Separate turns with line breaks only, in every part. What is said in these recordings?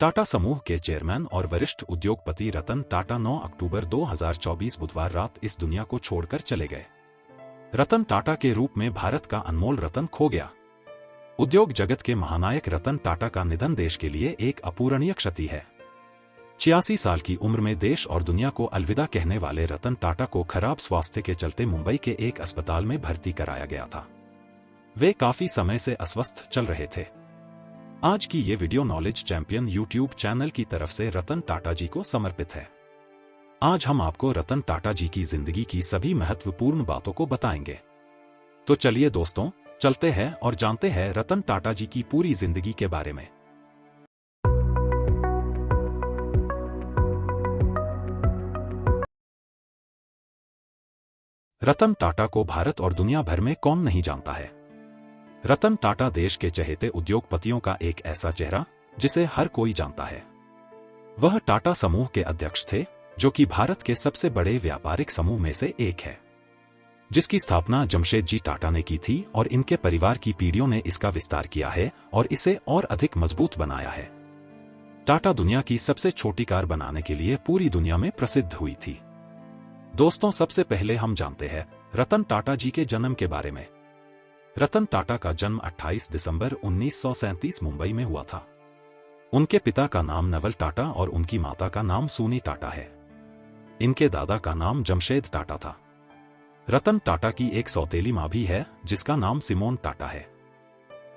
टाटा समूह के चेयरमैन और वरिष्ठ उद्योगपति रतन टाटा 9 अक्टूबर 2024 बुधवार रात इस दुनिया को छोड़कर चले गए। रतन टाटा के रूप में भारत का अनमोल रतन खो गया। उद्योग जगत के महानायक रतन टाटा का निधन देश के लिए एक अपूरणीय क्षति है। 86 साल की उम्र में देश और दुनिया को अलविदा कहने वाले रतन टाटा को खराब स्वास्थ्य के चलते मुंबई के एक अस्पताल में भर्ती कराया गया था। वे काफी समय से अस्वस्थ चल रहे थे। आज की ये video knowledge champion YouTube channel की तरफ से रतन टाटा जी को समर्पित है। आज हम आपको रतन टाटा जी की जिंदगी की सभी महत्वपूर्ण बातों को बताएंगे। तो चलिए दोस्तों, चलते हैं और जानते हैं रतन टाटा जी की पूरी जिंदगी के बारे में। रतन टाटा को भारत और दुनिया भर में कौन नहीं जानता है। रतन टाटा देश के चहेते उद्योगपतियों का एक ऐसा चेहरा जिसे हर कोई जानता है। वह टाटा समूह के अध्यक्ष थे, जो कि भारत के सबसे बड़े व्यापारिक समूह में से एक है, जिसकी स्थापना जमशेदजी टाटा ने की थी और इनके परिवार की पीढ़ियों ने इसका विस्तार किया है और इसे और अधिक मजबूत बनाया है। टाटा दुनिया की सबसे छोटी कार बनाने के लिए पूरी दुनिया में प्रसिद्ध हुई थी। दोस्तों, सबसे पहले हम जानते हैं रतन टाटा जी के जन्म के बारे में। रतन टाटा का जन्म 28 दिसंबर 1937 मुंबई में हुआ था। उनके पिता का नाम नवल टाटा और उनकी माता का नाम सूनी टाटा है। इनके दादा का नाम जमशेद टाटा था। रतन टाटा की एक सौतेली मां भी है, जिसका नाम सिमोन टाटा है।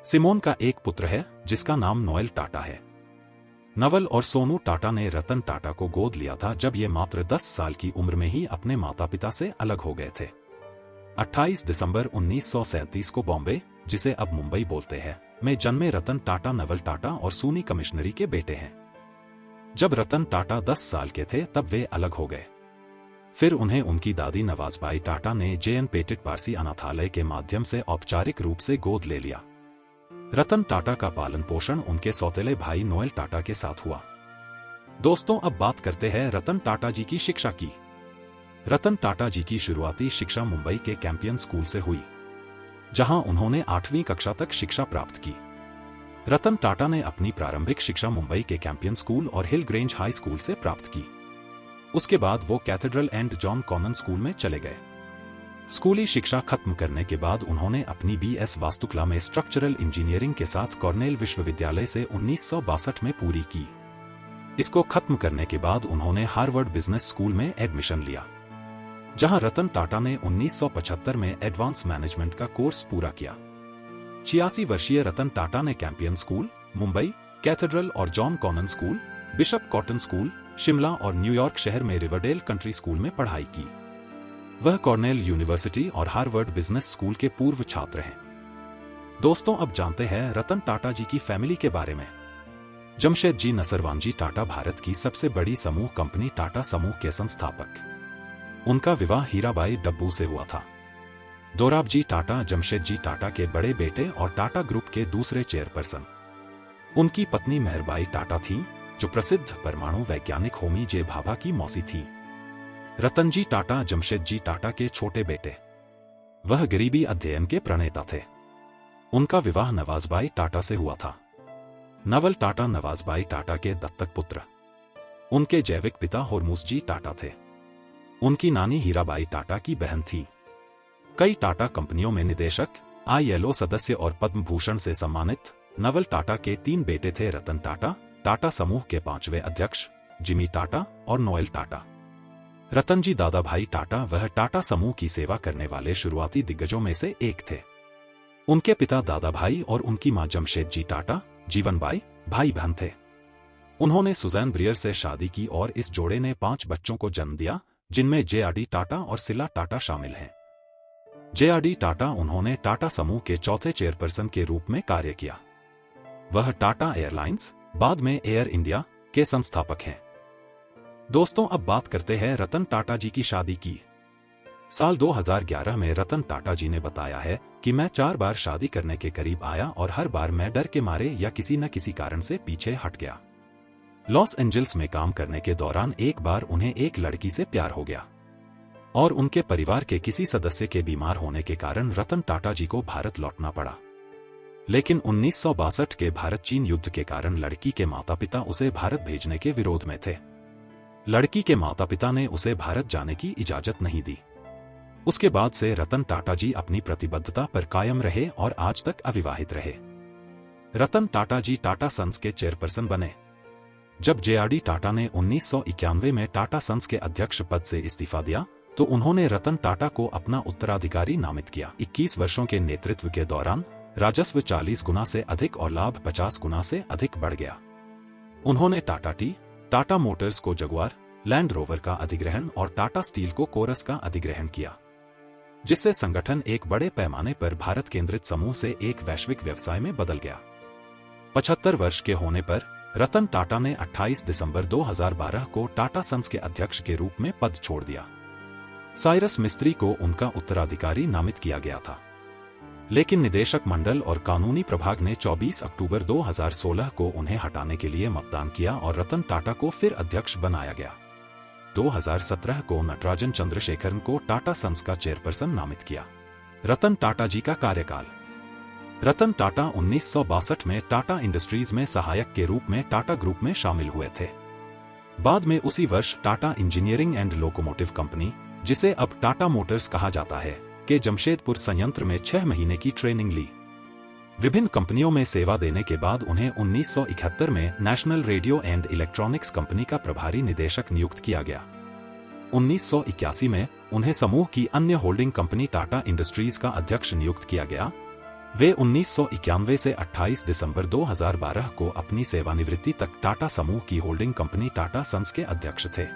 सिमोन का एक पुत्र है, जिसका नाम नोएल टाटा है। नवल और सोनू टाटा ने रतन टाटा को गोद लिया था जब ये मात्र 10 साल की उम्र में ही अपने माता पिता से अलग हो गए थे। 28 दिसंबर 1937 को बॉम्बे, जिसे अब मुंबई बोलते हैं, में जन्मे रतन टाटा नवल टाटा और सूनी कमिश्नरी के बेटे हैं। जब रतन टाटा 10 साल के थे तब वे अलग हो गए। फिर उन्हें उनकी दादी नवाजबाई टाटा ने JN पेटेट पारसी अनाथालय के माध्यम से औपचारिक रूप से गोद ले लिया। रतन टाटा का पालन पोषण उनके सौतेले भाई नोएल टाटा के साथ हुआ। दोस्तों, अब बात करते हैं रतन टाटा जी की शिक्षा की। रतन टाटा जी की शुरुआती शिक्षा मुंबई के कैंपियन स्कूल से हुई, जहां उन्होंने 8वीं कक्षा तक शिक्षा प्राप्त की। रतन टाटा ने अपनी प्रारंभिक शिक्षा मुंबई के कैंपियन स्कूल और हिल ग्रेंज हाई स्कूल से प्राप्त की। उसके बाद वो Cathedral and John Connon School में चले गए। स्कूली शिक्षा खत्म करने के बाद उन्होंने अपनी BS वास्तुकला में स्ट्रक्चरल इंजीनियरिंग के साथ कॉर्नेल विश्वविद्यालय से 1962 में पूरी की। इसको खत्म करने के बाद उन्होंने हार्वर्ड बिजनेस स्कूल में एडमिशन लिया, जहां रतन टाटा ने 1975 में एडवांस मैनेजमेंट का कोर्स पूरा किया। 86 वर्षीय रतन टाटा ने कैंपियन स्कूल, मुंबई, कैथेड्रल और John Connon School, Bishop Cotton School, Shimla और न्यूयॉर्क शहर में रिवरडेल कंट्री स्कूल में पढ़ाई की। वह कॉर्नेल यूनिवर्सिटी और हार्वर्ड बिजनेस स्कूल के पूर्व छात्र हैं। दोस्तों, अब जानते हैं रतन टाटा जी की फैमिली के बारे में। जमशेदजी नसरवानजी टाटा भारत की सबसे बड़ी समूह कंपनी टाटा समूह के संस्थापक। उनका विवाह हीराबाई डब्बू से हुआ था। दोराबजी टाटा जमशेदजी टाटा के बड़े बेटे और टाटा ग्रुप के दूसरे चेयरपर्सन। उनकी पत्नी मेहरबाई टाटा थी, जो प्रसिद्ध परमाणु वैज्ञानिक होमी जे भाभा की मौसी थी। रतनजी टाटा जमशेदजी टाटा के छोटे बेटे। वह गरीबी अध्ययन के प्रणेता थे। उनका विवाह नवाजबाई टाटा से हुआ था। नवल टाटा नवाजबाई टाटा के दत्तक पुत्र। उनके जैविक पिता होरमुसजी टाटा थे। उनकी नानी हीराबाई टाटा की बहन थी। कई टाटा कंपनियों में निदेशक, ILO सदस्य और पद्म भूषण से सम्मानित नवल टाटा के 3 बेटे थे, रतन टाटा, टाटा समूह के 5वें अध्यक्ष, जिमी टाटा और नोएल टाटा। रतनजी दादा भाई टाटा वह टाटा समूह की सेवा करने वाले शुरुआती दिग्गजों में से एक थे। उनके पिता दादा भाई और उनकी मां जमशेदजी टाटा, जीवनबाई, भाई बहन थे। उन्होंने सुजैन ब्रियर से शादी की और इस जोड़े ने 5 बच्चों को जन्म दिया, जिनमें JRD टाटा और सिला टाटा शामिल हैं। JRD टाटा उन्होंने टाटा समूह के चौथे चेयरपर्सन के रूप में कार्य किया। वह टाटा एयरलाइंस, बाद में एयर इंडिया, के संस्थापक हैं। दोस्तों, अब बात करते हैं रतन टाटा जी की शादी की। साल 2011 में रतन टाटा जी ने बताया है कि मैं 4 बार शादी करने के करीब आया और हर बार मैं डर के मारे या किसी न किसी कारण से पीछे हट गया। लॉस एंजल्स में काम करने के दौरान एक बार उन्हें एक लड़की से प्यार हो गया और उनके परिवार के किसी सदस्य के बीमार होने के कारण रतन टाटा जी को भारत लौटना पड़ा। लेकिन 1962 के भारत चीन युद्ध के कारण लड़की के माता पिता उसे भारत भेजने के विरोध में थे। लड़की के माता पिता ने उसे भारत जाने की इजाजत नहीं दी। उसके बाद से रतन टाटा जी अपनी प्रतिबद्धता पर कायम रहे और आज तक अविवाहित रहे। रतन टाटा जी टाटा सन्स के चेयरपर्सन बने। जब जेआरडी टाटा ने 1991 में टाटा सन्स के अध्यक्ष पद से इस्तीफा दिया तो उन्होंने रतन टाटा को अपना उत्तराधिकारी नामित किया। 21 वर्षों के नेतृत्व के दौरान राजस्व 40 गुना से अधिक और लाभ 50 गुना से अधिक बढ़ गया। उन्होंने टाटा टी, टाटा मोटर्स को जगुआर लैंड रोवर का अधिग्रहण और टाटा स्टील को कोरस का अधिग्रहण किया, जिससे संगठन एक बड़े पैमाने पर भारत केंद्रित समूह से एक वैश्विक व्यवसाय में बदल गया। 75 वर्ष के होने पर रतन टाटा ने 28 दिसंबर 2012 को टाटा सन्स के अध्यक्ष के रूप में पद छोड़ दिया। साइरस मिस्त्री को उनका उत्तराधिकारी नामित किया गया था, लेकिन निदेशक मंडल और कानूनी प्रभाग ने 24 अक्टूबर 2016 को उन्हें हटाने के लिए मतदान किया और रतन टाटा को फिर अध्यक्ष बनाया गया। 2017 को नटराजन चंद्रशेखरन को टाटा सन्स का चेयरपर्सन नामित किया। रतन टाटा जी का कार्यकाल। रतन टाटा 1962 में टाटा इंडस्ट्रीज में सहायक के रूप में टाटा ग्रुप में शामिल हुए थे। बाद में उसी वर्ष Tata engineering and locomotive company, जिसे अब टाटा मोटर्स कहा जाता है, के जमशेदपुर संयंत्र में 6 महीने की ट्रेनिंग ली। विभिन्न कंपनियों में सेवा देने के बाद उन्हें 1971 में national radio and electronics company का प्रभारी निदेशक नियुक्त किया गया। 1981 में उन्हें समूह की अन्य होल्डिंग कंपनी टाटा इंडस्ट्रीज का अध्यक्ष नियुक्त किया गया। वे 1991 से 28 दिसंबर 2012 को अपनी सेवानिवृत्ति तक टाटा समूह की होल्डिंग कंपनी टाटा सन्स के अध्यक्ष थे।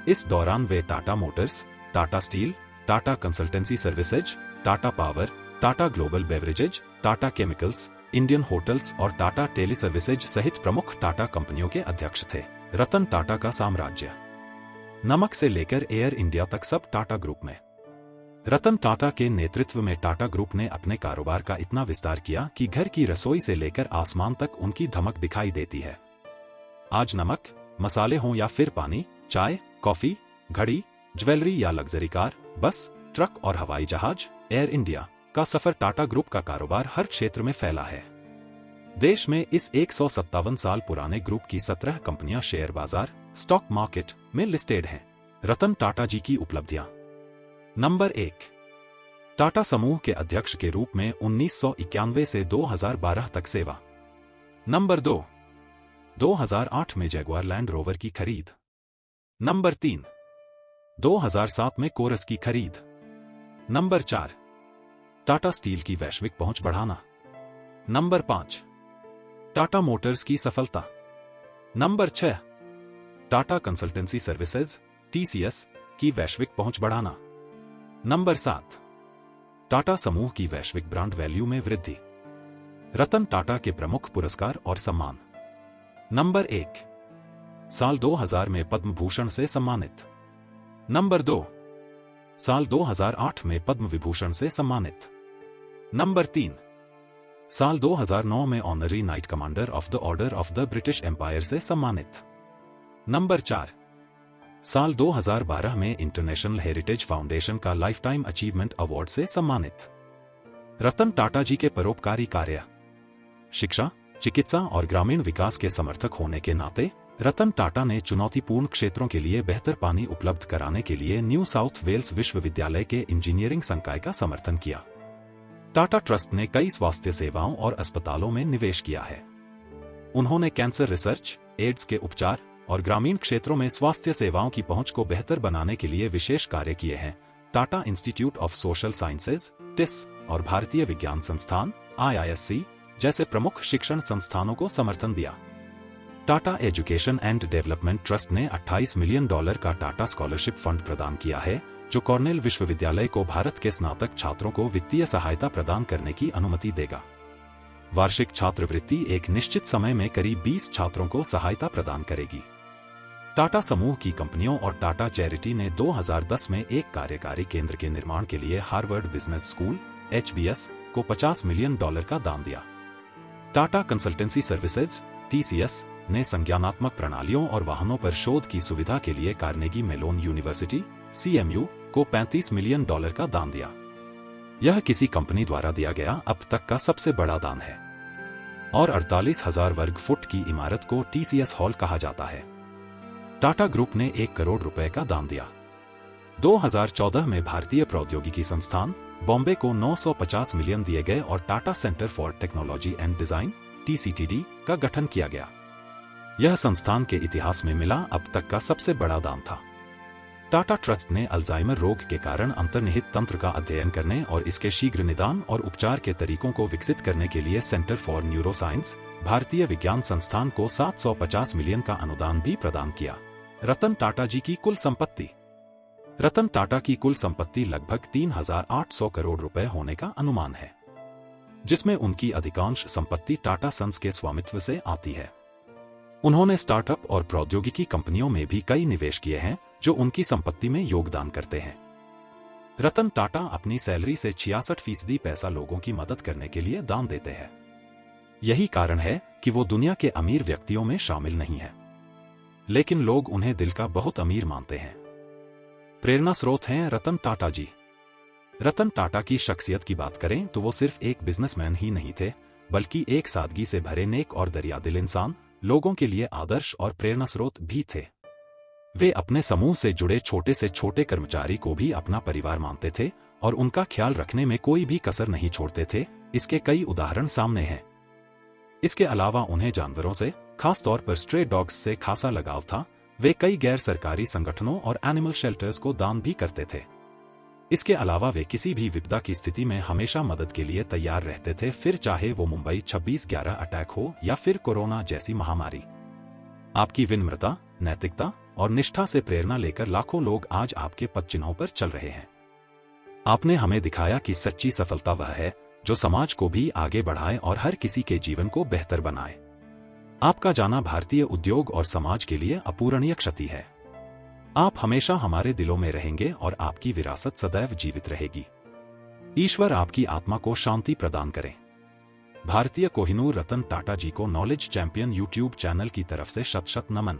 इस दौरान वे Tata Motors, Tata Steel, Tata Consultancy Services, Tata Power, Tata Global Beverages, Tata Chemicals, Indian Hotels और टाटा टेली सर्विसेज सहित प्रमुख टाटा कंपनियों के अध्यक्ष थे। रतन टाटा का साम्राज्य। नमक से लेकर एयर इंडिया तक सब टाटा ग्रुप में। रतन टाटा के नेतृत्व में टाटा ग्रुप ने अपने कारोबार का इतना विस्तार किया कि घर की रसोई से लेकर आसमान तक उनकी धमक दिखाई देती है। आज नमक, मसाले हों या फिर पानी, चाय, कॉफी, घड़ी, ज्वेलरी या लग्जरी कार, बस, ट्रक और हवाई जहाज, एयर इंडिया का सफर टाटा ग्रुप का कारोबार हर क्षेत्र में फैला है। देश में इस 157 साल पुराने ग्रुप की 17 कंपनियां शेयर बाजार, स्टॉक मार्केट में लिस्टेड हैं। रतन टाटा जी की उपलब्धियां। नंबर 1, टाटा समूह के अध्यक्ष के रूप में 1991 से 2012 तक सेवा। नंबर 2, 2008 में जगुआर लैंड रोवर की खरीद। नंबर 3, 2007 में कोरस की खरीद। नंबर 4, टाटा स्टील की वैश्विक पहुंच बढ़ाना। नंबर 5, टाटा मोटर्स की सफलता। Number 6, Tata Consultancy services (TCS) की वैश्विक पहुंच बढ़ाना। नंबर 7, टाटा समूह की वैश्विक ब्रांड वैल्यू में वृद्धि। रतन टाटा के प्रमुख पुरस्कार और सम्मान। नंबर 1, साल 2000 में पद्म भूषण से सम्मानित। नंबर 2, साल 2008 में पद्म विभूषण से सम्मानित। नंबर 3, साल 2009 में honorary Knight Commander of the Order of the British Empire से सम्मानित। नंबर 4, साल 2012 में इंटरनेशनल हेरिटेज फाउंडेशन का लाइफ टाइम अचीवमेंट अवार्ड से सम्मानित। रतन टाटा जी के परोपकारी कार्य। शिक्षा, चिकित्सा और ग्रामीण विकास के समर्थक होने के नाते रतन टाटा ने चुनौतीपूर्ण क्षेत्रों के लिए बेहतर पानी उपलब्ध कराने के लिए न्यू साउथ वेल्स विश्वविद्यालय के इंजीनियरिंग संकाय का समर्थन किया। टाटा ट्रस्ट ने कई स्वास्थ्य सेवाओं और अस्पतालों में निवेश किया है। उन्होंने कैंसर रिसर्च, एड्स के उपचार और ग्रामीण क्षेत्रों में स्वास्थ्य सेवाओं की पहुंच को बेहतर बनाने के लिए विशेष कार्य किए हैं। Tata Institute of Social Sciences (टिस) और भारतीय विज्ञान संस्थान (IISc) जैसे प्रमुख शिक्षण संस्थानों को समर्थन दिया। Tata education and development trust ने $28 मिलियन का टाटा स्कॉलरशिप फंड प्रदान किया है, जो कॉर्नेल विश्वविद्यालय को भारत के स्नातक छात्रों को वित्तीय सहायता प्रदान करने की अनुमति देगा। वार्षिक छात्रवृत्ति एक निश्चित समय में करीब 20 छात्रों को सहायता प्रदान करेगी। टाटा समूह की कंपनियों और टाटा चैरिटी ने 2010 में एक कार्यकारी केंद्र के निर्माण के लिए हार्वर्ड बिजनेस स्कूल (HBS) को $50 मिलियन का दान दिया। टाटा कंसल्टेंसी सर्विसेज (TCS) ने संज्ञानात्मक प्रणालियों और वाहनों पर शोध की सुविधा के लिए कार्नेगी मेलोन यूनिवर्सिटी (CMU) को $35 मिलियन का दान दिया। यह किसी कंपनी द्वारा दिया गया अब तक का सबसे बड़ा दान है और 48,000 वर्ग फुट की इमारत को TCS हॉल कहा जाता है। टाटा ग्रुप ने 1 करोड़ रुपए का दान दिया। 2014 में भारतीय प्रौद्योगिकी संस्थान बॉम्बे को 950 मिलियन दिए गए और Tata centre for technology and design TCTD का गठन किया गया। यह संस्थान के इतिहास में मिला अब तक का सबसे बड़ा दान था। टाटा ट्रस्ट ने अल्जाइमर रोग के कारण अंतर्निहित तंत्र का अध्ययन करने और इसके शीघ्र निदान और उपचार के तरीकों को विकसित करने के लिए सेंटर फॉर न्यूरोसाइंस भारतीय विज्ञान संस्थान को 750 मिलियन का अनुदान भी प्रदान किया। रतन टाटा जी की कुल संपत्ति। रतन टाटा की कुल संपत्ति लगभग 3,800 करोड़ रुपए होने का अनुमान है, जिसमें उनकी अधिकांश संपत्ति टाटा सन्स के स्वामित्व से आती है। उन्होंने स्टार्टअप और प्रौद्योगिकी कंपनियों में भी कई निवेश किए हैं जो उनकी संपत्ति में योगदान करते हैं। रतन टाटा अपनी सैलरी से 66% पैसा लोगों की मदद करने के लिए दान देते हैं। यही कारण है कि वो दुनिया के अमीर व्यक्तियों में शामिल नहीं है, लेकिन लोग उन्हें दिल का बहुत अमीर मानते हैं। प्रेरणा स्रोत हैं रतन टाटा जी। रतन टाटा की शख्सियत की बात करें तो वो सिर्फ एक बिजनेसमैन ही नहीं थे, बल्कि एक सादगी से भरे नेक और दरियादिल इंसान, लोगों के लिए आदर्श और प्रेरणा स्रोत भी थे। वे अपने समूह से जुड़े छोटे से छोटे कर्मचारी को भी अपना परिवार मानते थे और उनका ख्याल रखने में कोई भी कसर नहीं छोड़ते थे। इसके कई उदाहरण सामने हैं। इसके अलावा उन्हें जानवरों से, खासतौर पर स्ट्रे डॉग्स से खासा लगाव था। वे कई गैर सरकारी संगठनों और एनिमल शेल्टर्स को दान भी करते थे। इसके अलावा वे किसी भी विपदा की स्थिति में हमेशा मदद के लिए तैयार रहते थे, फिर चाहे वो मुंबई 26/11 अटैक हो या फिर कोरोना जैसी महामारी। आपकी विनम्रता, नैतिकता और निष्ठा से प्रेरणा लेकर लाखों लोग आज आपके पदचिन्हों पर चल रहे हैं। आपने हमें दिखाया कि सच्ची सफलता वह है जो समाज को भी आगे बढ़ाए और हर किसी के जीवन को बेहतर बनाए। आपका जाना भारतीय उद्योग और समाज के लिए अपूरणीय क्षति है। आप हमेशा हमारे दिलों में रहेंगे और आपकी विरासत सदैव जीवित रहेगी। ईश्वर आपकी आत्मा को शांति प्रदान करें। भारतीय कोहिनूर रतन टाटा जी को नॉलेज चैंपियन यूट्यूब चैनल की तरफ से शत शत नमन।